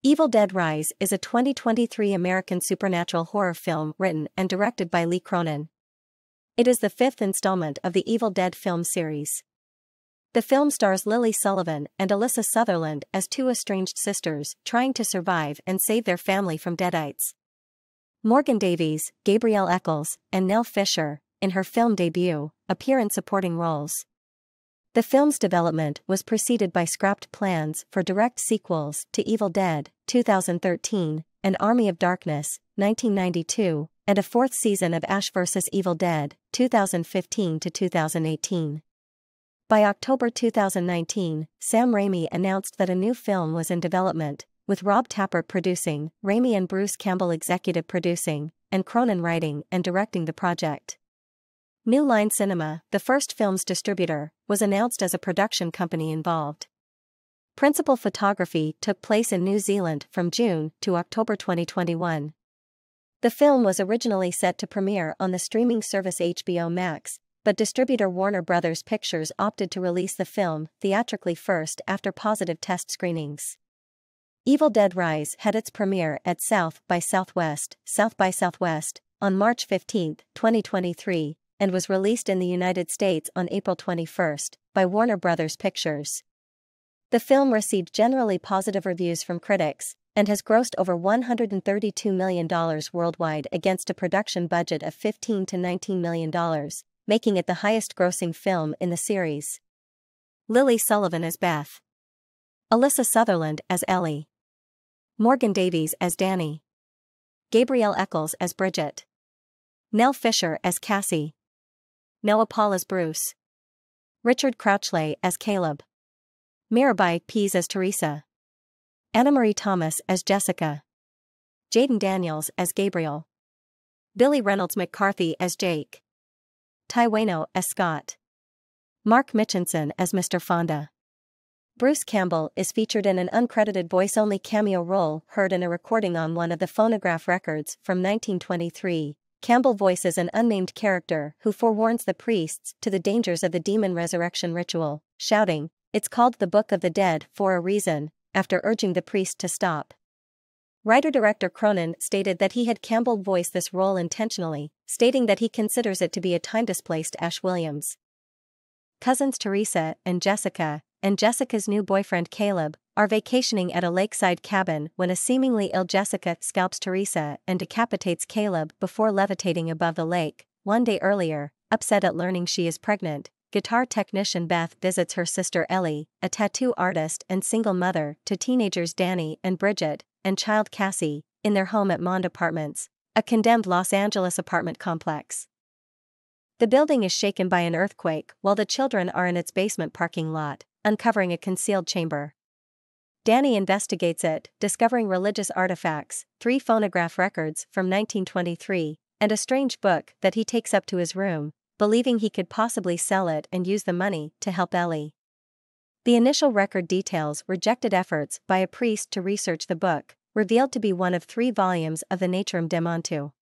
Evil Dead Rise is a 2023 American supernatural horror film written and directed by Lee Cronin. It is the fifth installment of the Evil Dead film series. The film stars Lily Sullivan and Alyssa Sutherland as two estranged sisters trying to survive and save their family from deadites. Morgan Davies, Gabrielle Eccles, and Nell Fisher, in her film debut, appear in supporting roles. The film's development was preceded by scrapped plans for direct sequels to Evil Dead, 2013, and Army of Darkness, 1992, and a fourth season of Ash vs. Evil Dead, 2015 to 2018. By October 2019, Sam Raimi announced that a new film was in development, with Rob Tapert producing, Raimi and Bruce Campbell executive producing, and Cronin writing and directing the project. New Line Cinema, the first film's distributor, was announced as a production company involved. Principal photography took place in New Zealand from June to October 2021. The film was originally set to premiere on the streaming service HBO Max, but distributor Warner Bros. Pictures opted to release the film theatrically first after positive test screenings. Evil Dead Rise had its premiere at South by Southwest on March 15, 2023. And was released in the United States on April 21 by Warner Bros. Pictures. The film received generally positive reviews from critics, and has grossed over $132 million worldwide against a production budget of $15 to $19 million, making it the highest-grossing film in the series. Lily Sullivan as Beth. Alyssa Sutherland as Ellie. Morgan Davies as Danny. Gabrielle Eccles as Bridget. Nell Fisher as Cassie. Noah Paul as Bruce. Richard Crouchley as Caleb. Mirabai Pease as Teresa. Anna-Maree Thomas as Jessica. Jaden Daniels as Gabriel. Billy Reynolds McCarthy as Jake. Ty Wano as Scott. Mark Mitchinson as Mr. Fonda. Bruce Campbell is featured in an uncredited voice-only cameo role heard in a recording on one of the phonograph records from 1923. Campbell voices an unnamed character who forewarns the priests to the dangers of the demon resurrection ritual, shouting, "It's called the Book of the Dead for a reason," after urging the priest to stop. Writer-director Cronin stated that he had Campbell voice this role intentionally, stating that he considers it to be a time-displaced Ash Williams. Cousins Teresa and Jessica's new boyfriend Caleb, are vacationing at a lakeside cabin when a seemingly ill Jessica scalps Teresa and decapitates Caleb before levitating above the lake. One day earlier, upset at learning she is pregnant, guitar technician Beth visits her sister Ellie, a tattoo artist and single mother to teenagers Danny and Bridget, and child Cassie, in their home at Mond Apartments, a condemned Los Angeles apartment complex. The building is shaken by an earthquake while the children are in its basement parking lot, uncovering a concealed chamber. Danny investigates it, discovering religious artifacts, 3 phonograph records from 1923, and a strange book that he takes up to his room, believing he could possibly sell it and use the money to help Ellie. The initial record details rejected efforts by a priest to research the book, revealed to be one of 3 volumes of the Naturam Demontu.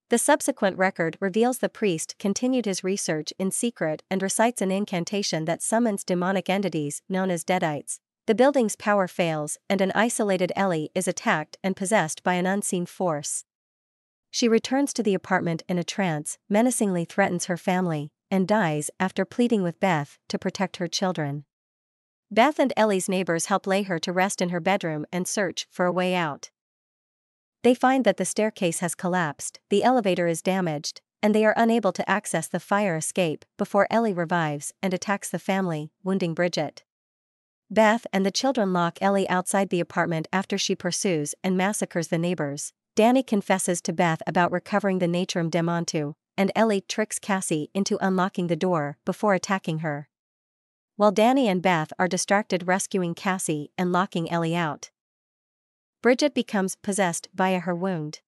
The subsequent record reveals the priest continued his research in secret and recites an incantation that summons demonic entities known as deadites. The building's power fails and an isolated Ellie is attacked and possessed by an unseen force. She returns to the apartment in a trance, menacingly threatens her family, and dies after pleading with Beth to protect her children. Beth and Ellie's neighbors help lay her to rest in her bedroom and search for a way out. They find that the staircase has collapsed, the elevator is damaged, and they are unable to access the fire escape before Ellie revives and attacks the family, wounding Bridget. Beth and the children lock Ellie outside the apartment after she pursues and massacres the neighbors. Danny confesses to Beth about recovering the Naturam Demontu, and Ellie tricks Cassie into unlocking the door before attacking her. While Danny and Beth are distracted rescuing Cassie and locking Ellie out, Bridget becomes possessed via her wound.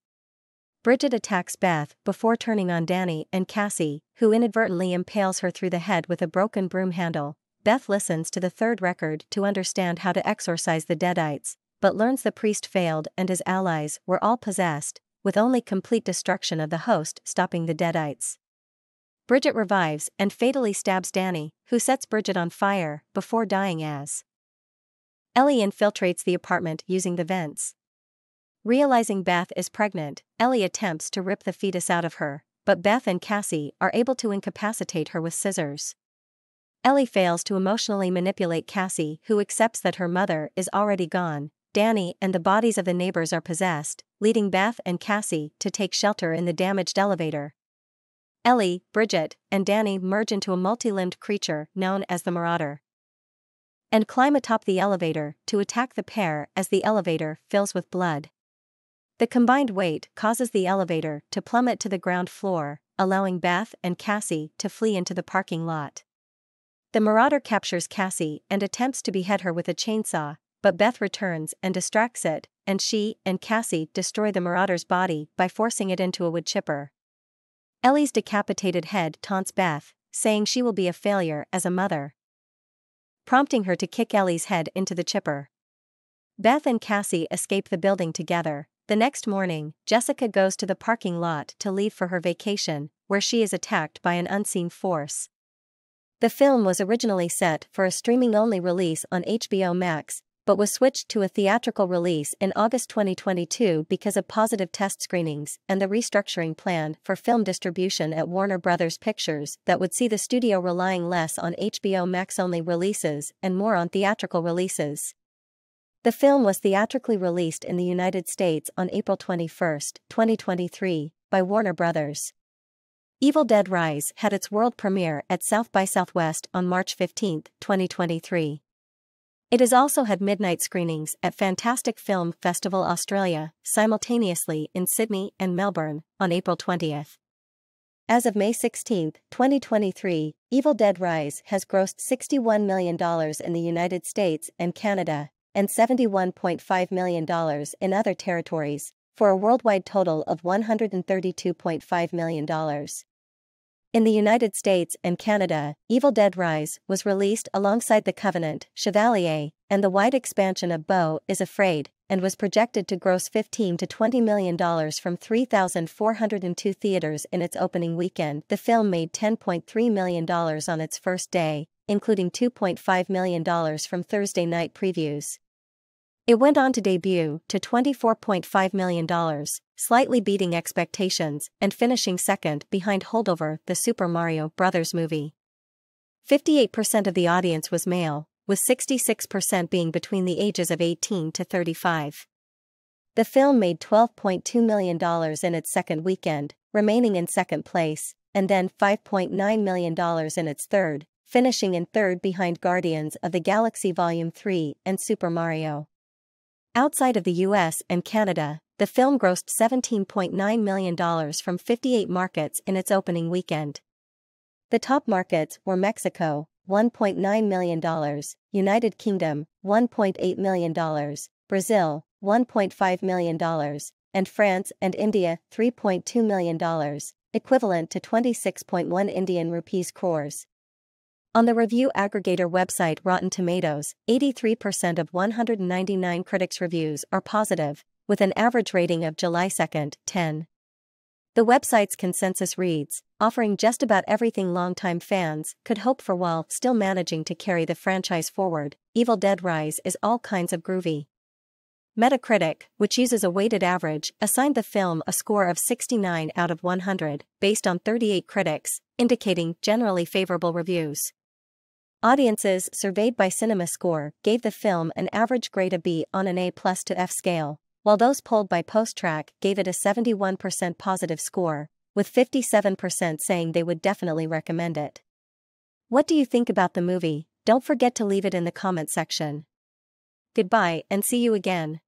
Bridget attacks Beth before turning on Danny and Cassie, who inadvertently impales her through the head with a broken broom handle. Beth listens to the third record to understand how to exorcise the deadites, but learns the priest failed and his allies were all possessed, with only complete destruction of the host stopping the deadites. Bridget revives and fatally stabs Danny, who sets Bridget on fire before dying as Ellie infiltrates the apartment using the vents. Realizing Beth is pregnant, Ellie attempts to rip the fetus out of her, but Beth and Cassie are able to incapacitate her with scissors. Ellie fails to emotionally manipulate Cassie, who accepts that her mother is already gone. Danny and the bodies of the neighbors are possessed, leading Beth and Cassie to take shelter in the damaged elevator. Ellie, Bridget, and Danny merge into a multi-limbed creature known as the Marauder and climb atop the elevator to attack the pair as the elevator fills with blood. The combined weight causes the elevator to plummet to the ground floor, allowing Beth and Cassie to flee into the parking lot. The Marauder captures Cassie and attempts to behead her with a chainsaw, but Beth returns and distracts it, and she and Cassie destroy the Marauder's body by forcing it into a wood chipper. Ellie's decapitated head taunts Beth, saying she will be a failure as a mother, prompting her to kick Ellie's head into the chipper. Beth and Cassie escape the building together. The next morning, Jessica goes to the parking lot to leave for her vacation, where she is attacked by an unseen force. The film was originally set for a streaming-only release on HBO Max, but was switched to a theatrical release in August 2022 because of positive test screenings and the restructuring plan for film distribution at Warner Bros. Pictures that would see the studio relying less on HBO Max-only releases and more on theatrical releases. The film was theatrically released in the United States on April 21, 2023, by Warner Bros. Evil Dead Rise had its world premiere at South by Southwest on March 15, 2023. It has also had midnight screenings at Fantastic Film Festival Australia, simultaneously in Sydney and Melbourne, on April 20. As of May 16, 2023, Evil Dead Rise has grossed $61 million in the United States and Canada, and $71.5 million in other territories, for a worldwide total of $132.5 million. In the United States and Canada, Evil Dead Rise was released alongside The Covenant, Chevalier, and the wide expansion of Beau is Afraid, and was projected to gross $15 to $20 million from 3,402 theaters in its opening weekend. The film made $10.3 million on its first day, including $2.5 million from Thursday night previews. It went on to debut to $24.5 million, slightly beating expectations and finishing second behind Holdover, the Super Mario Bros. Movie. 58% of the audience was male, with 66% being between the ages of 18 to 35. The film made $12.2 million in its second weekend, remaining in second place, and then $5.9 million in its third, finishing in third behind Guardians of the Galaxy Volume 3 and Super Mario. Outside of the US and Canada, the film grossed $17.9 million from 58 markets in its opening weekend. The top markets were Mexico, $1.9 million, United Kingdom, $1.8 million, Brazil, $1.5 million, and France and India, $3.2 million, equivalent to 26.1 Indian rupees crores. On the review aggregator website Rotten Tomatoes, 83% of 199 critics' reviews are positive, with an average rating of July 2, 10. The website's consensus reads, offering just about everything longtime fans could hope for while still managing to carry the franchise forward. Evil Dead Rise is all kinds of groovy. Metacritic, which uses a weighted average, assigned the film a score of 69 out of 100, based on 38 critics, indicating generally favorable reviews. Audiences surveyed by CinemaScore gave the film an average grade of B on an A+ to F scale, while those polled by PostTrack gave it a 71% positive score, with 57% saying they would definitely recommend it. What do you think about the movie? Don't forget to leave it in the comment section. Goodbye and see you again.